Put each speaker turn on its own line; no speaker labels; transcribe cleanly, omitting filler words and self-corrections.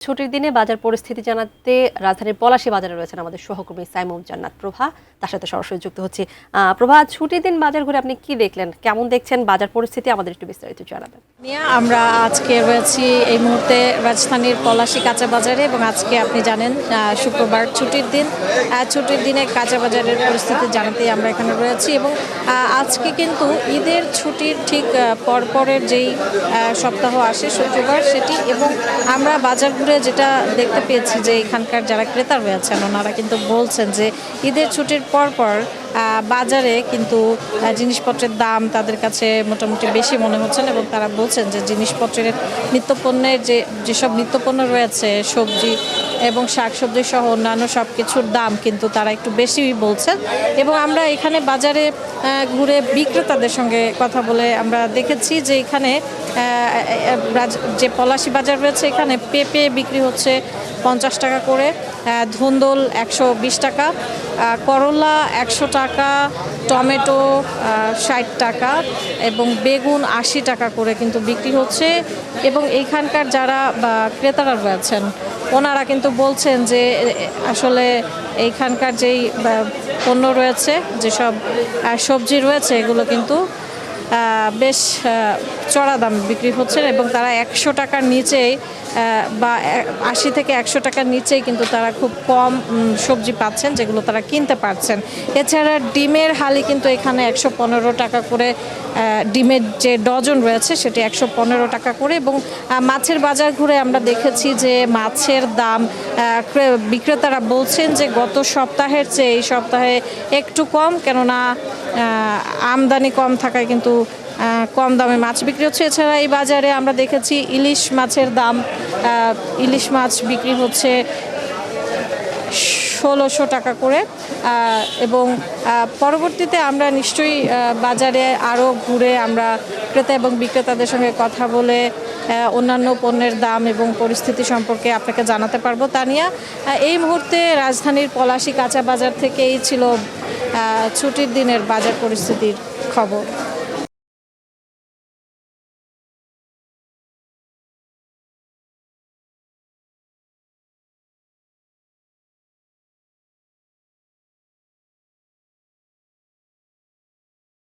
ছুটির দিনে বাজার পরিস্থিতি জানাতে রাজধানীর পলাশী বাজারে রয়েছেন আমাদের সহকর্মী সাইমুম জান্নাত প্রভা। তার সাথে সরাসরি যুক্ত হচ্ছে। প্রভা, ছুটির দিন বাজার ঘুরে আপনি কি দেখলেন, কেমন দেখছেন বাজার পরিস্থিতি, আমাদের একটু বিস্তারিত জানাবেন।
আমরা আজকে রয়েছি এই মুহূর্তে রাজধানীর পলাশী কাঁচা বাজারে এবং আজকে আপনি জানেন শুক্রবার ছুটির দিন। ছুটির দিনে কাঁচা বাজারের পরিস্থিতি জানাতেই আমরা এখানে রয়েছি এবং আজকে কিন্তু ঈদের ছুটির ঠিক পরপরের যেই সপ্তাহ আসে শুক্রবার সেটি, এবং আমরা বাজার ঘুরে যেটা দেখতে পেয়েছি যে এখানকার যারা ক্রেতা রয়েছেন ওনারা কিন্তু বলছেন যে ঈদের ছুটির পরপর বাজারে কিন্তু জিনিসপত্রের দাম তাদের কাছে মোটামুটি বেশি মনে হচ্ছেন এবং তারা বলছেন যে জিনিসপত্রের নিত্যপণ্যের যেসব নিত্যপণ্য রয়েছে সবজি এবং শাকসবজি সহ অন্যান্য সব কিছুর দাম কিন্তু তারা একটু বেশি বলছেন। এবং আমরা এখানে বাজারে ঘুরে বিক্রেতাদের সঙ্গে কথা বলে আমরা দেখেছি যে এখানে যে পলাশী বাজার রয়েছে এখানে পেঁপে বিক্রি হচ্ছে 50 টাকা করে, ধুন্দুল 120 টাকা, করলা 100 টাকা, টমেটো 60 টাকা এবং বেগুন 80 টাকা করে কিন্তু বিক্রি হচ্ছে। এবং এইখানকার যারা ক্রেতারা রয়েছেন ওনারা কিন্তু বলছেন যে আসলে এইখানকার যেই পণ্য রয়েছে, যেসব সবজি রয়েছে এগুলো কিন্তু বেশ চড়া দাম বিক্রি হচ্ছে এবং তারা 100 টাকার নিচেই বা 80 থেকে 100 টাকার নিচেই কিন্তু তারা খুব কম সবজি পাচ্ছেন যেগুলো তারা কিনতে পারছেন। এছাড়া ডিমের হালি কিন্তু এখানে 115 টাকা করে, ডিমের যে ডজন রয়েছে সেটি 115 টাকা করে। এবং মাছের বাজার ঘুরে আমরা দেখেছি যে মাছের দাম বিক্রেতারা বলছেন যে গত সপ্তাহের চেয়ে এই সপ্তাহে একটু কম, কেননা আমদানি কম থাকায় কিন্তু কম দামে মাছ বিক্রি হচ্ছে। এছাড়া এই বাজারে আমরা দেখেছি ইলিশ মাছের দাম, ইলিশ মাছ বিক্রি হচ্ছে 1600 টাকা করে। এবং পরবর্তীতে আমরা নিশ্চয়ই বাজারে আরও ঘুরে আমরা ক্রেতা এবং বিক্রেতাদের সঙ্গে কথা বলে অন্যান্য পণ্যের দাম এবং পরিস্থিতি সম্পর্কে আপনাকে জানাতে পারবো। তানিয়া, এই মুহূর্তে রাজধানীর পলাশী কাঁচা বাজার থেকে এই ছিল ছুটির দিনের বাজার পরিস্থিতির খবর।